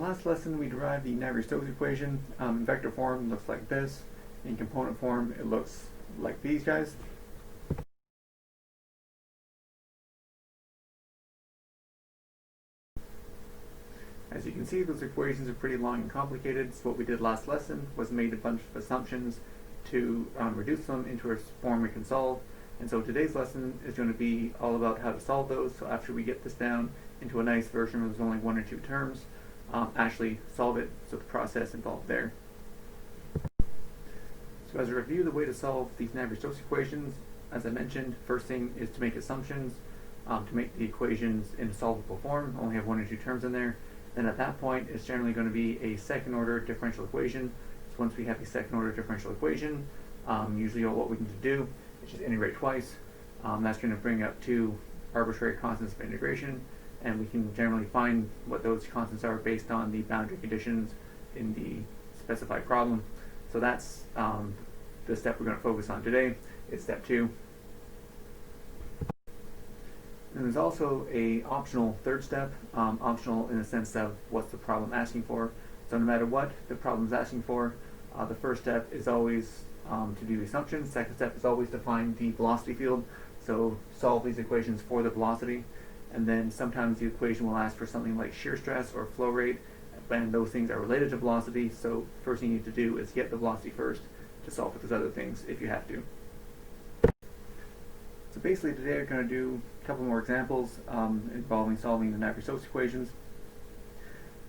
last lesson we derived the Navier-Stokes equation. In vector form it looks like this. In component form it looks like these guys. As you can see, those equations are pretty long and complicated, so what we did last lesson was made a bunch of assumptions to reduce them into a form we can solve. And so today's lesson is going to be all about how to solve those. So after we get this down into a nice version where there's only one or two terms, actually solve it, so the process involved there. So as a review, the way to solve these Navier-Stokes equations, as I mentioned, first thing is to make assumptions to make the equations in a solvable form, only have one or two terms in there. Then at that point, it's generally going to be a second order differential equation. So once we have a second order differential equation, usually what we need to do is just integrate twice. That's going to bring up two arbitrary constants of integration, and we can generally find what those constants are based on the boundary conditions in the specified problem. So that's the step we're going to focus on today. It's step 2. And there's also a optional third step, optional in the sense of what's the problem asking for. So no matter what the problem is asking for, the first step is always to do the assumptions. Second step is always to find the velocity field. So solve these equations for the velocity. And then sometimes the equation will ask for something like shear stress or flow rate, and those things are related to velocity. So first thing you need to do is get the velocity first to solve for those other things if you have to. So basically today we're going to do a couple more examples involving solving the Navier-Stokes equations.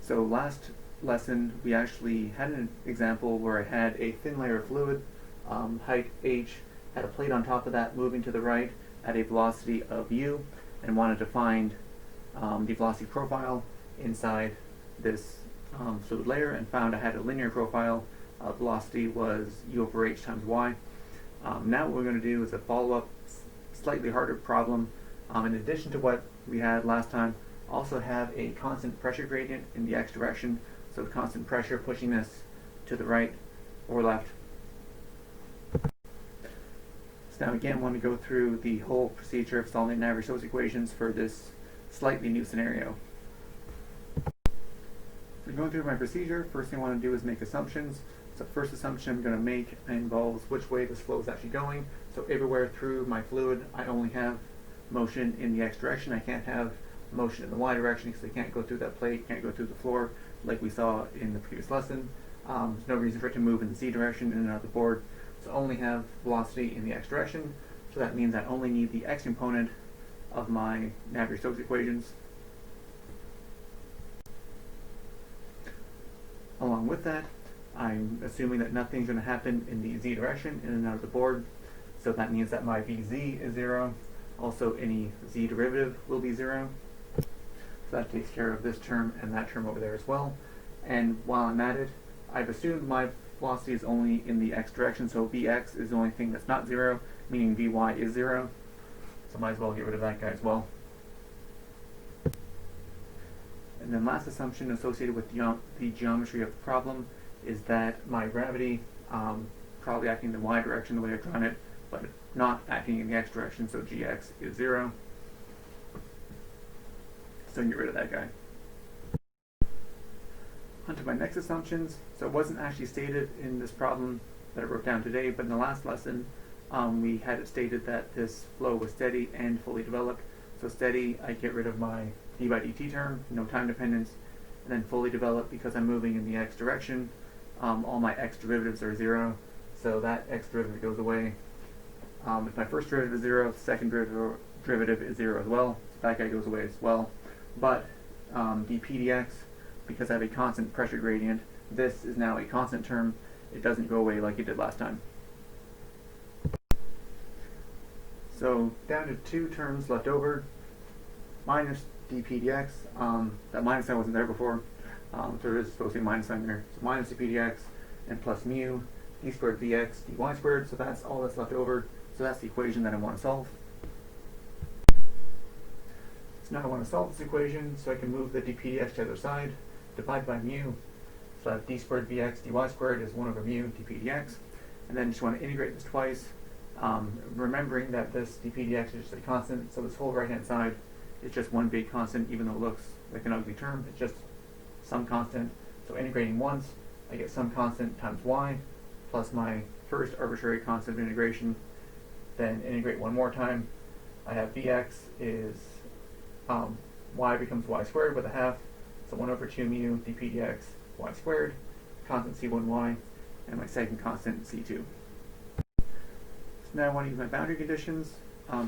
So last lesson we actually had an example where I had a thin layer of fluid, height h, had a plate on top of that moving to the right at a velocity of u, and wanted to find the velocity profile inside this fluid layer, and found I had a linear profile. Velocity was u over h times y. Now what we're going to do is a follow-up slightly harder problem. In addition to what we had last time, also have a constant pressure gradient in the x direction, so the constant pressure pushing this to the right or left. So now again, I want to go through the whole procedure of solving Navier-Stokes equations for this slightly new scenario. So going through my procedure, first thing I want to do is make assumptions. So first assumption I'm going to make involves which way this flow is actually going. So everywhere through my fluid, I only have motion in the x direction. I can't have motion in the y direction because I can't go through that plate, can't go through the floor like we saw in the previous lesson. There's no reason for it to move in the z direction in and out of the board. So I only have velocity in the x direction. So that means I only need the x component of my Navier-Stokes equations. Along with that, I'm assuming that nothing's going to happen in the z direction in and out of the board. So that means that my vz is 0. Also, any z derivative will be 0. So that takes care of this term and that term over there as well. And while I'm at it, I've assumed my velocity is only in the x direction, so vx is the only thing that's not 0, meaning vy is 0. So might as well get rid of that guy as well. And then last assumption associated with the geometry of the problem is that my gravity probably acting in the y direction the way I've drawn it, but not acting in the x direction, so gx is 0. So get rid of that guy. On to my next assumptions. So it wasn't actually stated in this problem that I wrote down today, but in the last lesson we had it stated that this flow was steady and fully developed. So steady, I get rid of my d by dt term, no time dependence, and then fully developed, because I'm moving in the x direction, all my x derivatives are 0, so that x derivative goes away. If my first derivative is 0, the second derivative is 0 as well, so that guy goes away as well. But dp dx, because I have a constant pressure gradient, this is now a constant term. It doesn't go away like it did last time. So down to two terms left over, minus dp dx. That minus sign wasn't there before, so there is supposed to be a minus sign there. So minus dp dx and plus mu d squared vx dy squared, so that's all that's left over. So that's the equation that I want to solve. So now I want to solve this equation, so I can move the dp dx to the other side, divide by mu, so I have d squared vx dy squared is 1 over mu dp dx, and then just want to integrate this twice, remembering that this dp dx is just a constant, so this whole right hand side is just one big constant, even though it looks like an ugly term. It's just sum constant. So integrating once, I get sum constant times y plus my first arbitrary constant of integration. Then integrate one more time. I have dx is y becomes y squared with a half. So 1 over 2 mu dp dx y squared, constant c1y, and my second constant c2. So now I want to use my boundary conditions.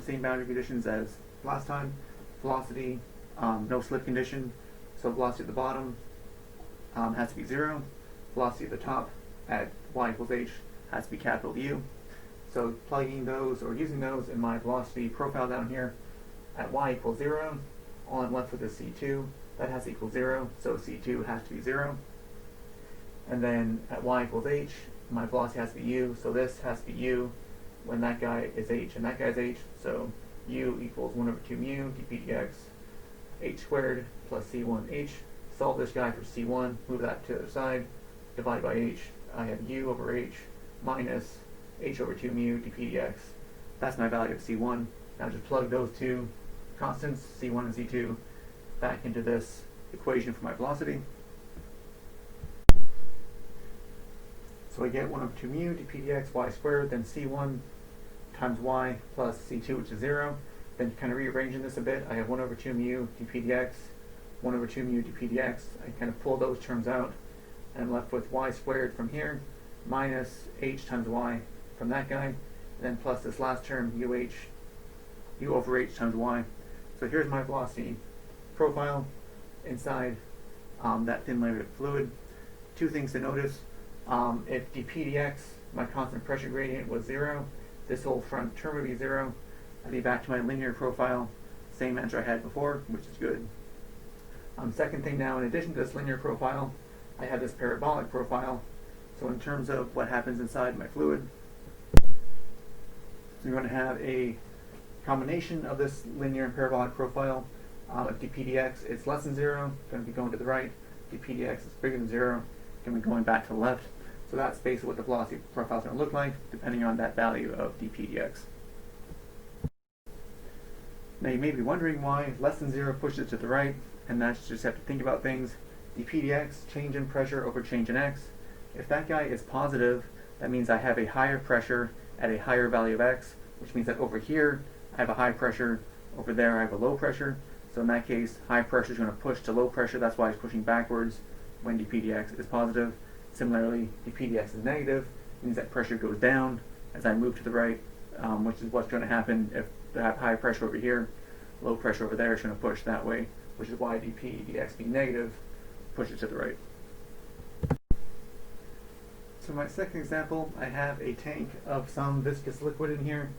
Same boundary conditions as last time. Velocity, no slip condition. So velocity at the bottom has to be 0. Velocity at the top at y equals h has to be capital U. So plugging those or using those in my velocity profile down here at y equals 0, all I'm left with is c2. That has to equal 0, so c2 has to be 0. And then at y equals h, my velocity has to be u, so this has to be u when that guy is h and that guy is h. So u equals 1 over 2 mu dp dx h squared plus c1h. Solve this guy for c1, move that to the other side, divide by h. I have u over h minus h over 2 mu dp dx. That's my value of c1. Now just plug those two constants, c1 and c2, back into this equation for my velocity. So I get 1 over 2 mu dp dx y squared, then c1 times y plus c2, which is 0. Then kind of rearranging this a bit, I have 1 over 2 mu dp dx, 1 over 2 mu dp dx. I kind of pull those terms out, and I'm left with y squared from here, minus h times y from that guy, and then plus this last term, u over h times y. So here's my velocity profile inside that thin layer of fluid. Two things to notice. If dp dx, my constant pressure gradient, was 0, this whole front term would be 0. I'd be back to my linear profile, same answer I had before, which is good. Second thing now, in addition to this linear profile, I have this parabolic profile. So in terms of what happens inside my fluid, so you're going to have a combination of this linear and parabolic profile. If dp dx is less than 0, going to be going to the right. dp dx is bigger than 0, going to be going back to the left. So that's basically what the velocity profile is going to look like, depending on that value of dp dx. Now you may be wondering why less than 0 pushes to the right, and that's just have to think about things. dp dx, change in pressure over change in x. If that guy is positive, that means I have a higher pressure at a higher value of x, which means that over here I have a high pressure, over there I have a low pressure. So in that case, high pressure is going to push to low pressure. That's why it's pushing backwards when dp dx is positive. Similarly, dp dx is negative, means that pressure goes down as I move to the right, which is what's going to happen if I have high pressure over here. Low pressure over there is going to push that way, which is why dp dx being negative pushes to the right. So my second example, I have a tank of some viscous liquid in here,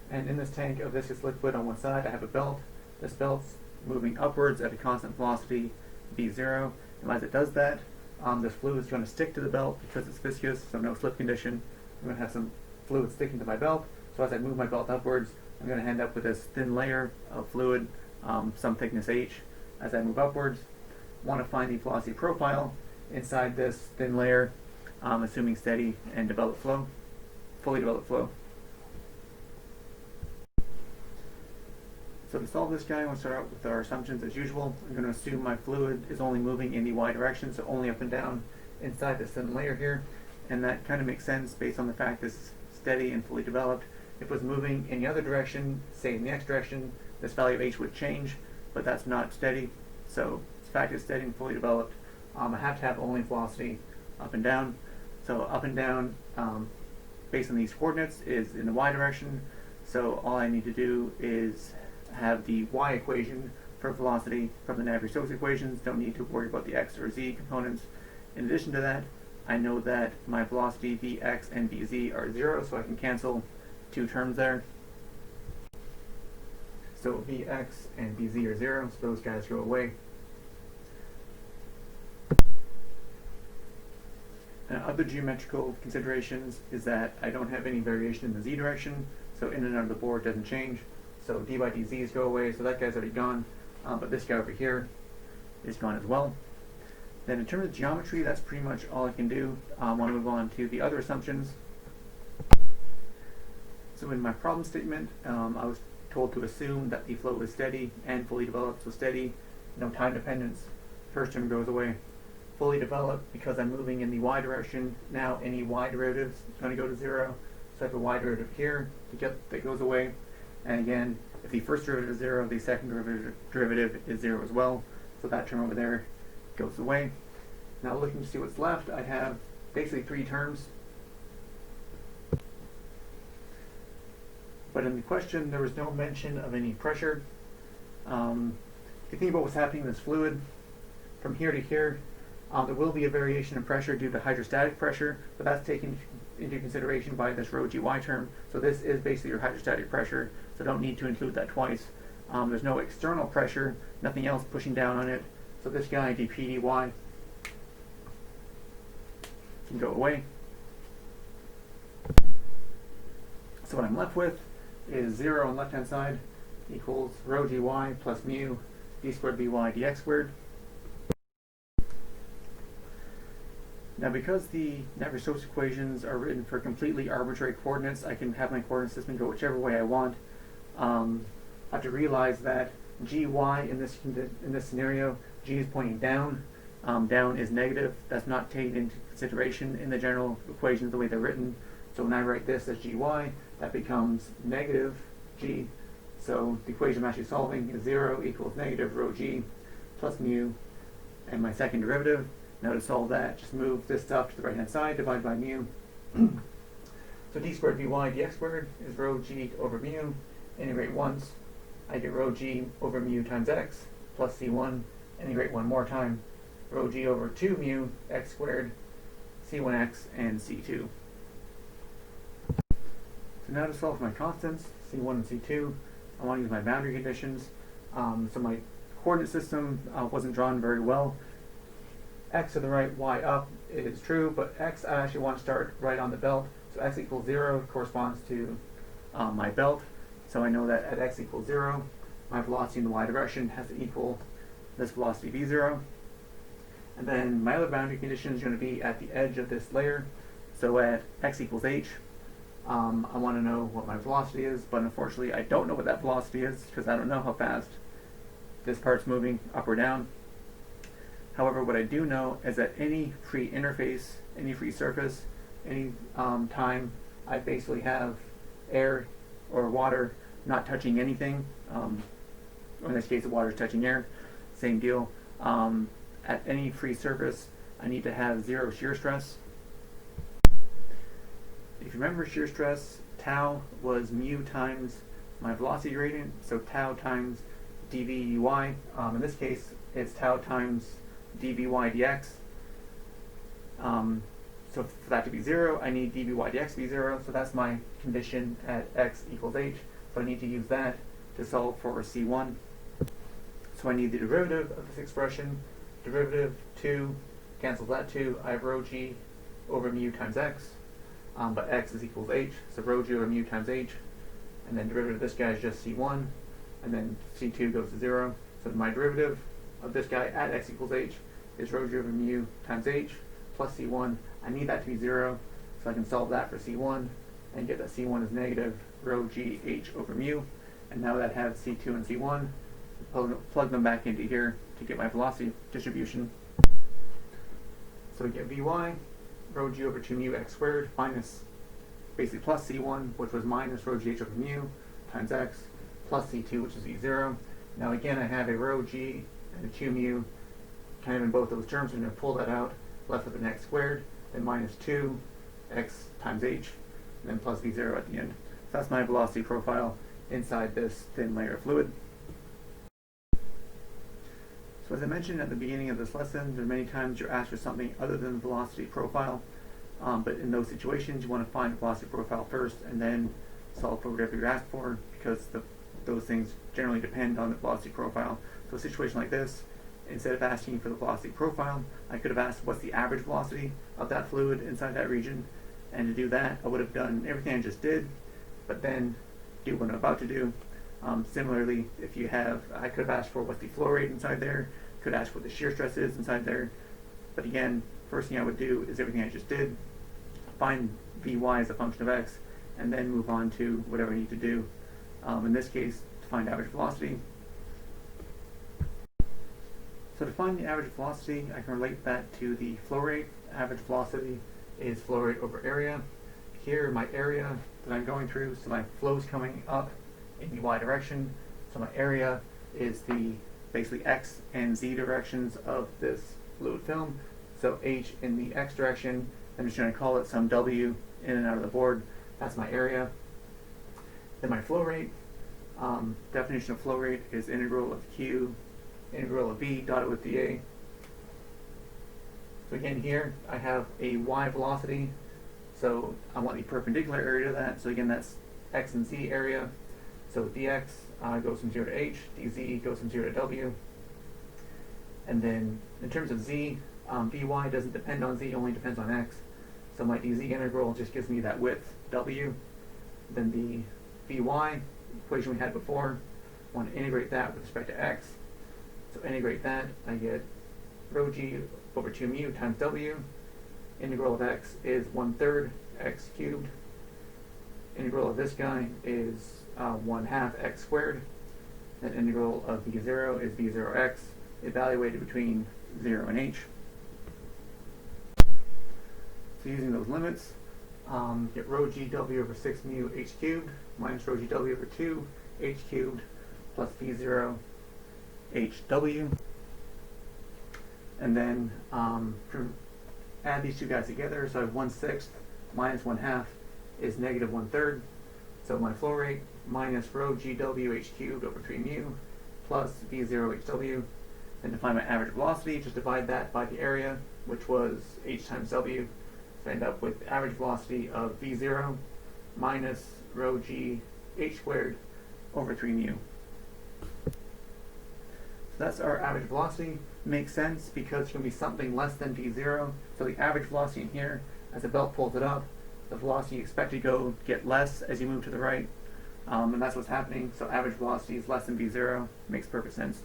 and in this tank of viscous liquid on one side I have a belt. This belt's moving upwards at a constant velocity v0, and as it does that, this fluid is going to stick to the belt because it's viscous, so no slip condition. I'm going to have some fluid sticking to my belt, so as I move my belt upwards, I'm going to end up with this thin layer of fluid, some thickness h, as I move upwards. Want to find the velocity profile inside this thin layer, assuming steady and developed flow, fully developed flow. So to solve this guy, I want to start out with our assumptions as usual. I'm going to assume my fluid is only moving in the y direction, so only up and down inside this thin layer here. And that kind of makes sense based on the fact this is steady and fully developed. If it was moving in the other direction, say in the x direction, this value of h would change, but that's not steady. So the fact it's steady and fully developed, I have to have only velocity up and down. So up and down, based on these coordinates, is in the y direction. So all I need to do is have the y equation for velocity from the Navier-Stokes equations. Don't need to worry about the x or z components. In addition to that, I know that my velocity vx and vz are 0, so I can cancel two terms there. So vx and vz are 0, so those guys go away. Other geometrical considerations is that I don't have any variation in the z direction, so in and out of the board doesn't change. So d by dz's go away, so that guy's already gone, but this guy over here is gone as well. Then in terms of geometry, that's pretty much all I can do. I want to move on to the other assumptions. So in my problem statement, I was told to assume that the flow is steady and fully developed, so steady, no time dependence. First term goes away. fully developed because I'm moving in the y direction. Now any y derivative is going to go to 0. So I have a y derivative here that goes away. And again, if the first derivative is 0, the second derivative is 0 as well. So that term over there goes away. Now looking to see what's left, I have basically 3 terms. But in the question, there was no mention of any pressure. If you think about what's happening in this fluid, from here to here, there will be a variation in pressure due to hydrostatic pressure, but that's taken into consideration by this rho gy term. So this is basically your hydrostatic pressure, so don't need to include that twice. There's no external pressure, nothing else pushing down on it. So this guy, dp dy, can go away. So what I'm left with is 0 on the left-hand side equals rho gy plus mu d squared by dx squared. Now because the Navier-Stokes equations are written for completely arbitrary coordinates, I can have my coordinate system go whichever way I want. I have to realize that gy in this scenario, g is pointing down. Down is negative. That's not taken into consideration in the general equations the way they're written. So when I write this as gy, that becomes negative g. So the equation I'm actually solving is 0 equals negative rho g plus mu, and my second derivative. Now to solve that, just move this stuff to the right-hand side, divide by mu. So d squared by dx squared is rho g over mu. Integrate once, I get rho g over mu times x plus c1. Integrate one more time, rho g over 2 mu x squared, c1x, and c2. So now to solve my constants, c1 and c2, I want to use my boundary conditions. So my coordinate system wasn't drawn very well. X to the right, y up is true, but x I actually want to start right on the belt. So x equals 0 corresponds to my belt. So I know that at x equals 0, my velocity in the y direction has to equal this velocity v0. And then my other boundary condition is going to be at the edge of this layer. So at x equals h, I want to know what my velocity is, but unfortunately I don't know what that velocity is because I don't know how fast this part's moving up or down. However, what I do know is that any free interface, any free surface, any time I basically have air or water not touching anything, or in this case the water is touching air, same deal. At any free surface, I need to have 0 shear stress. If you remember shear stress, tau was mu times my velocity gradient, so tau times dv dy. In this case, it's tau times dvy dx. So for that to be 0, I need dvy dx to be 0, so that's my condition at x equals h. So I need to use that to solve for c1. So I need the derivative of this expression. Derivative 2 cancels that 2. I have rho g over mu times x, but x is equals h, so rho g over mu times h. And then derivative of this guy is just c1, and then c2 goes to 0. So my derivative of this guy at x equals h is rho g over mu times h plus c1. I need that to be 0, so I can solve that for c1 and get that c1 is negative rho g h over mu. And now that I have c2 and c1, plug them back into here to get my velocity distribution. So we get vy, rho g over 2 mu x squared minus basically plus c1, which was minus rho g h over mu times x plus c2, which is v0. Now again, I have a rho g and a 2 mu kind of in both those terms. I'm going to pull that out, left with an x squared, then minus 2 x times h, and then plus v0 at the end. So that's my velocity profile inside this thin layer of fluid. So as I mentioned at the beginning of this lesson, there are many times you're asked for something other than the velocity profile, but in those situations you want to find the velocity profile first and then solve for whatever you're asked for, because those things generally depend on the velocity profile. So a situation like this, instead of asking for the velocity profile, I could have asked what's the average velocity of that fluid inside that region, and to do that I would have done everything I just did, but then do what I'm about to do. Similarly, if you have, I could have asked for what the flow rate inside there, could ask what the shear stress is inside there, but again, first thing I would do is everything I just did, find Vy as a function of x, and then move on to whatever I need to do. In this case, to find average velocity. So to find the average velocity, I can relate that to the flow rate. Average velocity is flow rate over area. Here, my area that I'm going through, so my flow is coming up in the y direction. So my area is the basically x and z directions of this fluid film. So h in the x direction, I'm just going to call it some w in and out of the board. That's my area. Then my flow rate. Definition of flow rate is integral of q, integral of v dotted with dA. So again here, I have a y velocity. So I want the perpendicular area to that. So again, that's x and z area. So dx goes from 0 to h, dz goes from 0 to w. And then in terms of z, vy doesn't depend on z, only depends on x. So my dz integral just gives me that width, w. Then the vy equation we had before, I want to integrate that with respect to x. So integrate that, I get rho g over 2 mu times w. Integral of x is 1/3 x cubed. Integral of this guy is 1/2 x squared. Then integral of v0 is v0x, evaluated between 0 and h. So using those limits, get rho gw over 6 mu h cubed minus rho gw over 2 h cubed plus v0 hw. And then add these two guys together, so I have 1/6 minus 1/2 is negative 1/3. So my flow rate minus rho gw h cubed over 3 mu plus v0 hw. And to find my average velocity, just divide that by the area, which was h times w. So I end up with average velocity of v0 minus rho g h squared over 3 mu. So that's our average velocity. Makes sense because it's going to be something less than v0. So the average velocity in here, as the belt pulls it up, the velocity you expect to get less as you move to the right. And that's what's happening. So average velocity is less than v0. Makes perfect sense.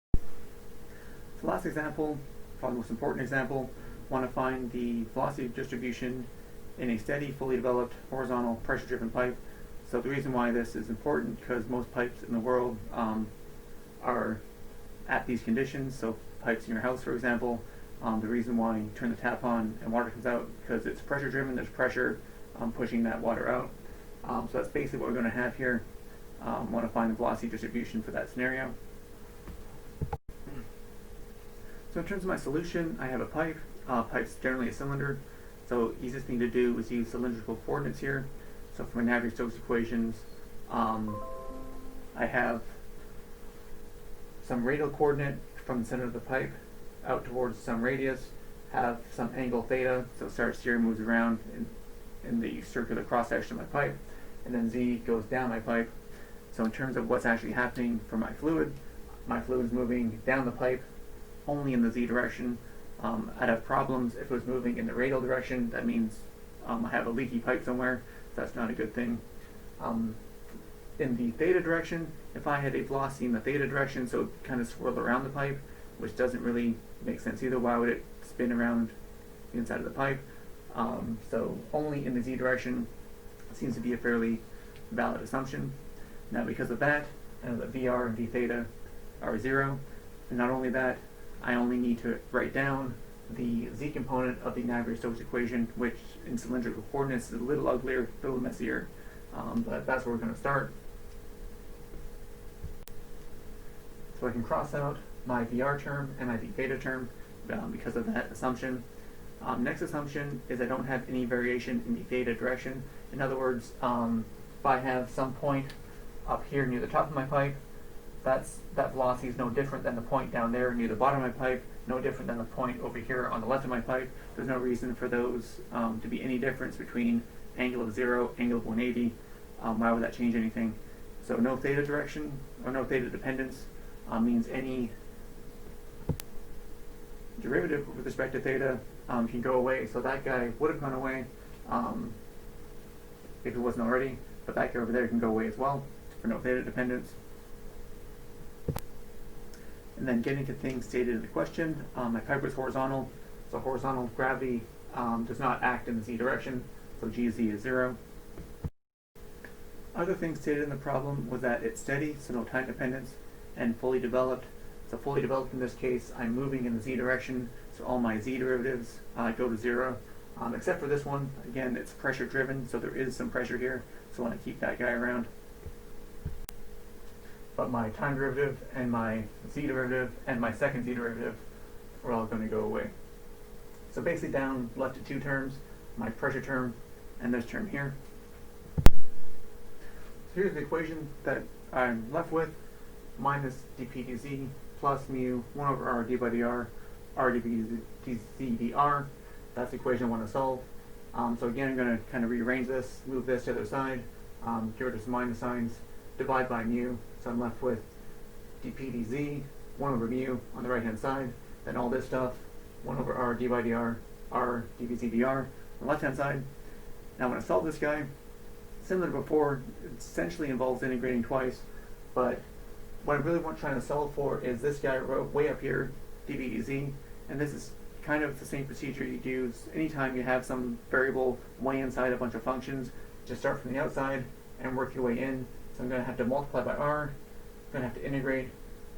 So last example, probably the most important example, want to find the velocity distribution in a steady, fully developed, horizontal, pressure-driven pipe. So the reason why this is important because most pipes in the world are at these conditions. So pipes in your house, for example, the reason why you turn the tap on and water comes out because it's pressure-driven. There's pressure pushing that water out. So that's basically what we're going to have here. Want to find the velocity distribution for that scenario. So in terms of my solution, I have a pipe. Pipe's generally a cylinder. So easiest thing to do is use cylindrical coordinates here. So for my Navier-Stokes equations, I have some radial coordinate from the center of the pipe out towards some radius, have some angle theta, so starts here, moves around in the circular cross-section of my pipe, and then z goes down my pipe. So in terms of what's actually happening for my fluid is moving down the pipe only in the z direction. I'd have problems if it was moving in the radial direction. That means I have a leaky pipe somewhere. So that's not a good thing. In the theta direction, if I had a velocity in the theta direction, so it kind of swirled around the pipe, which doesn't really make sense either. Why would it spin around the inside of the pipe? So only in the z direction seems to be a fairly valid assumption. Now because of that, I know that Vr and d theta are 0. And not only that, I only need to write down the z component of the Navier-Stokes equation, which in cylindrical coordinates is a little uglier, a little messier, but that's where we're going to start. So I can cross out my Vr term and my d theta term because of that assumption. Next assumption is I don't have any variation in the theta direction. In other words, if I have some point up here near the top of my pipe, that velocity is no different than the point down there near the bottom of my pipe, no different than the point over here on the left of my pipe. There's no reason for those to be any difference between angle of 0, angle of 180. Why would that change anything? So no theta direction, or no theta dependence, means any derivative with respect to theta can go away. So that guy would have gone away if it wasn't already, but that guy over there can go away as well for no theta dependence. And then getting to things stated in the question, my pipe was horizontal, so horizontal gravity does not act in the z direction, so gz is 0. Other things stated in the problem was that it's steady, so no time dependence, and fully developed, So fully developed in this case, I'm moving in the z direction, so all my z derivatives go to 0, except for this one. Again, it's pressure driven, so there is some pressure here, so I want to keep that guy around. But my time derivative and my z derivative and my second z derivative are all going to go away. So basically down left to two terms, my pressure term and this term here. So here's the equation that I'm left with: minus dp dz plus mu 1 over r d by dr, r dp dz dr. That's the equation I want to solve. So again, I'm going to kind of rearrange this, move this to the other side, get rid of some minus signs, divide by mu. So I'm left with dp dz, 1 over mu on the right hand side, then all this stuff, 1 over r d by dr, r dp dr on the left hand side. Now when I solve this guy, similar to before, it essentially involves integrating twice, but what I really trying to solve for is this guy way up here, dv dz, and this is kind of the same procedure you use anytime you have some variable way inside a bunch of functions. Just start from the outside and work your way in. So I'm going to have to multiply by r, I'm going to have to integrate,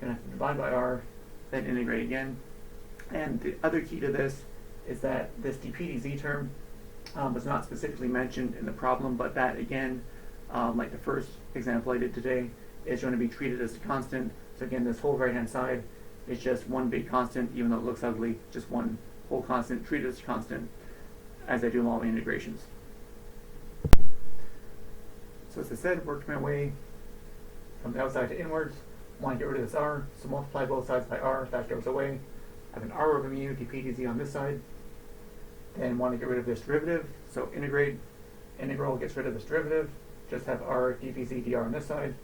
I'm going to have to divide by r, then integrate again. And the other key to this is that this dp dz term was not specifically mentioned in the problem, but that again, like the first example I did today, is going to be treated as a constant. So again, this whole right hand side is just one big constant, even though it looks ugly, just one whole constant, treated as a constant as I do all the integrations. So as I said, worked my way from the outside to inwards. Want to get rid of this r, so multiply both sides by r, that goes away. I have an r over mu dp dz on this side. Then want to get rid of this derivative, so integrate, integral gets rid of this derivative, just have r dp z dr on this side.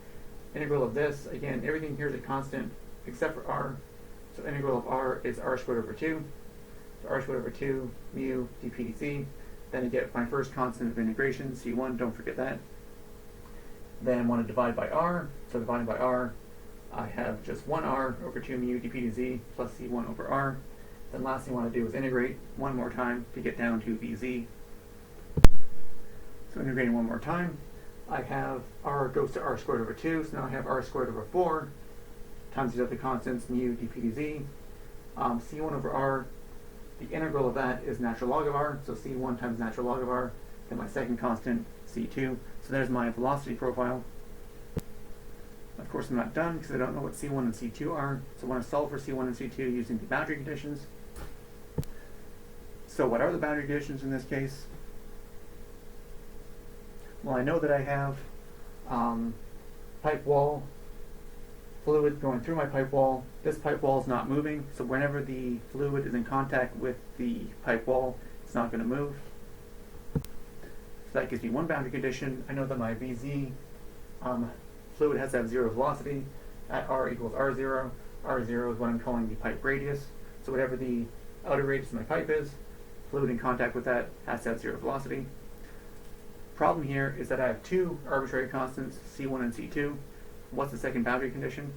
Integral of this, again, everything here is a constant except for r, so integral of r is r squared over 2. So r squared over 2 mu dp dz. Then I get my first constant of integration, c1, don't forget that. Then I want to divide by r, so dividing by r, I have just 1r over 2 mu dp dz plus c1 over r. Then last thing I want to do is integrate one more time to get down to vz. So integrating one more time, I have r goes to r squared over 2, so now I have r squared over 4 times these other constants, mu dp dz. C1 over r, the integral of that is natural log of r, so c1 times natural log of r, then my second constant, c2. So there's my velocity profile. Of course, I'm not done because I don't know what c1 and c2 are, so I want to solve for c1 and c2 using the boundary conditions. So what are the boundary conditions in this case? Well, I know that I have pipe wall, fluid going through my pipe wall. This pipe wall is not moving, so whenever the fluid is in contact with the pipe wall, it's not going to move. So that gives me one boundary condition. I know that my VZ fluid has to have 0 velocity at r equals r0. r0 is what I'm calling the pipe radius. So whatever the outer radius of my pipe is, fluid in contact with that has to have 0 velocity. Problem here is that I have two arbitrary constants, c1 and c2. What's the second boundary condition?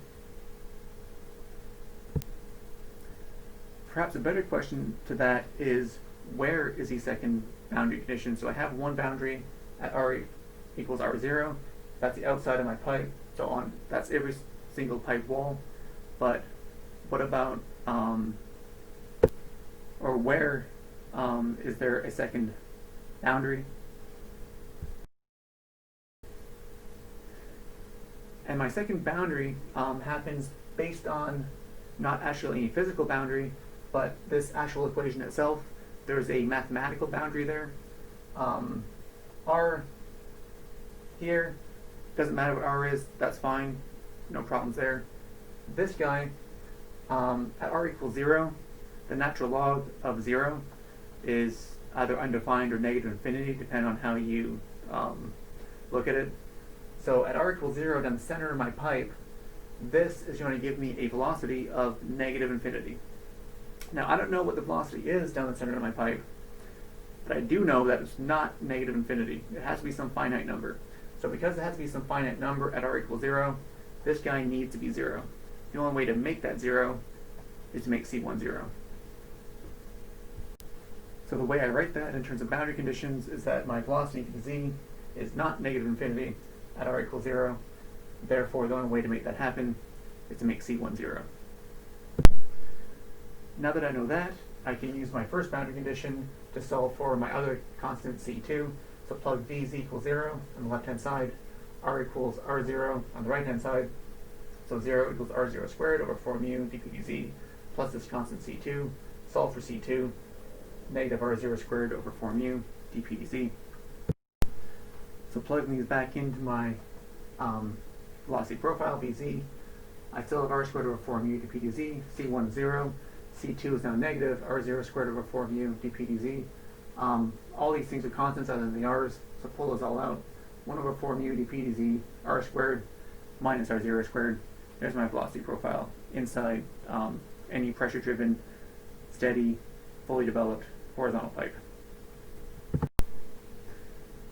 Perhaps a better question to that is, where is the second boundary condition? So I have one boundary at r equals r0. That's the outside of my pipe. So that's every single pipe wall. But what about, or where is there a second boundary? And my second boundary happens based on not actually any physical boundary, but this actual equation itself. There's a mathematical boundary there. R here, doesn't matter what R is, that's fine, no problems there. This guy, at R equals 0, the natural log of 0 is either undefined or negative infinity, depending on how you look at it. So at r equals 0 down the center of my pipe, this is going to give me a velocity of negative infinity. Now I don't know what the velocity is down the center of my pipe, but I do know that it's not negative infinity. It has to be some finite number. So because it has to be some finite number at r equals 0, this guy needs to be 0. The only way to make that 0 is to make c1 0. So the way I write that in terms of boundary conditions is that my velocity to z is not negative infinity at r equals 0. Therefore, the only way to make that happen is to make c1 0. Now that I know that, I can use my first boundary condition to solve for my other constant C2. So plug Vz equals 0 on the left-hand side, R equals R0 on the right-hand side. So 0 equals R0 squared over 4 mu dp dz plus this constant C2. Solve for C2, negative R0 squared over 4 mu dp dz. So plugging these back into my velocity profile, Vz, I still have R squared over 4 mu dp dz. C1 is 0. C2 is now negative R0 squared over 4 mu dp dz. All these things are constants other than the R's, so pull those all out. 1 over 4 mu dp dz, R squared minus R0 squared. There's my velocity profile inside any pressure-driven, steady, fully developed horizontal pipe. You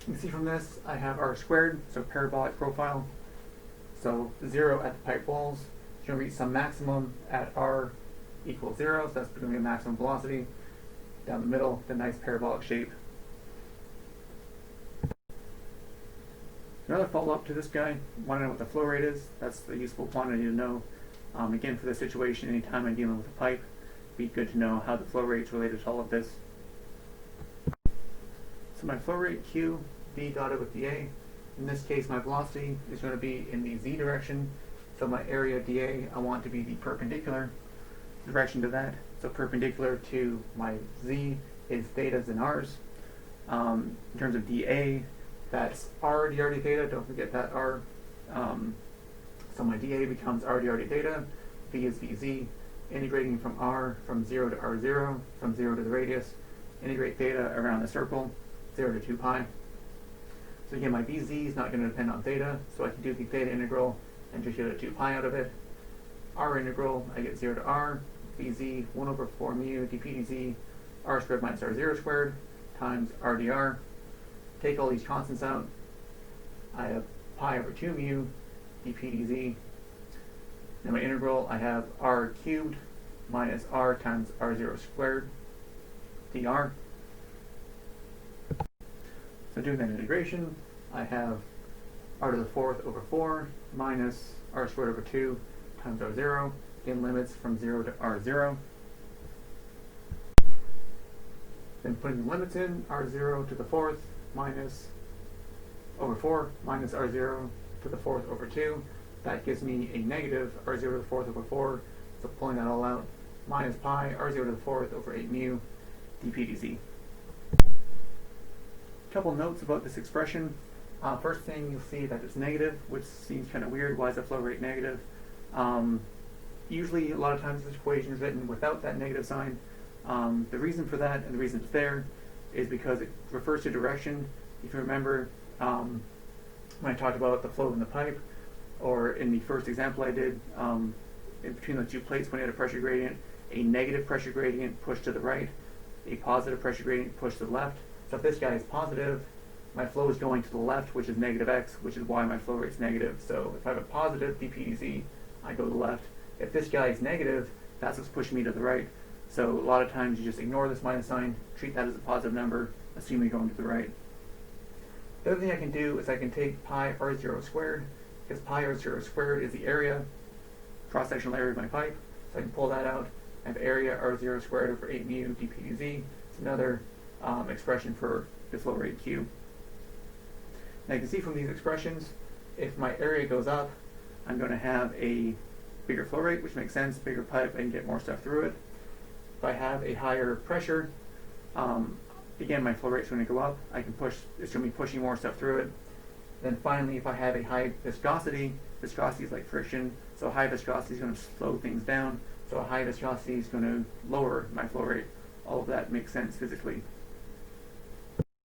can see from this, I have R squared, so parabolic profile. So 0 at the pipe walls. It's going to reach some maximum at R equals 0, so that's going to be a maximum velocity. Down the middle, the nice parabolic shape. Another follow-up to this guy, want to know what the flow rate is. That's the useful quantity to know. Again, for this situation, anytime I'm dealing with a pipe, it'd be good to know how the flow rate is related to all of this. So my flow rate Q, V dotted with dA. In this case, my velocity is going to be in the Z direction. So my area dA, I want to be the perpendicular direction to that. So perpendicular to my Z is thetas and R's. In terms of dA, that's R d theta, don't forget that R. So my dA becomes R d theta, V is Vz, integrating from R from 0 to R0, from 0 to the radius, integrate theta around the circle, 0 to 2 pi. So again, my Vz is not going to depend on theta, so I can do the theta integral and just get a 2 pi out of it. R integral, I get 0 to R, Vz, 1 over 4 mu dp dz, R squared minus R0 squared, times R dr. Take all these constants out. I have pi over 2 mu dp dz. In my integral, I have R cubed minus R times R0 squared dr. So doing that integration, I have R to the 4th over 4 minus R squared over 2 times R0. Again, limits from 0 to R0. Then putting the limits in, R0 to the 4th minus over 4 minus R0 to the 4th over 2. That gives me a negative R0 to the 4th over 4. So pulling that all out, minus pi R0 to the 4th over 8 mu dp dz. Couple notes about this expression. First thing, you'll see that it's negative, which seems kind of weird. Why is the flow rate negative? Usually, a lot of times this equation is written without that negative sign. The reason for that, and the reason it's there, is because it refers to direction. If you remember, when I talked about the flow in the pipe, or in the first example I did, in between the two plates when you had a pressure gradient, a negative pressure gradient pushed to the right, a positive pressure gradient pushed to the left. So if this guy is positive, my flow is going to the left, which is negative x, which is why my flow rate is negative. So if I have a positive dp dz, I go to the left. If this guy is negative, that's what's pushing me to the right. So a lot of times you just ignore this minus sign, treat that as a positive number, assume you're going to the right. The other thing I can do is I can take pi r0 squared, because pi r0 squared is the area, cross-sectional area of my pipe. So I can pull that out. I have area r0 squared over 8 mu dp dz. It's another expression for the flow rate Q. Now you can see from these expressions, if my area goes up, I'm going to have a bigger flow rate, which makes sense. Bigger pipe, I can get more stuff through it. If I have a higher pressure, again, my flow rate is going to go up. It's going to be pushing more stuff through it. Then finally, if I have a high viscosity, viscosity is like friction, so high viscosity is going to slow things down. So a high viscosity is going to lower my flow rate. All of that makes sense physically.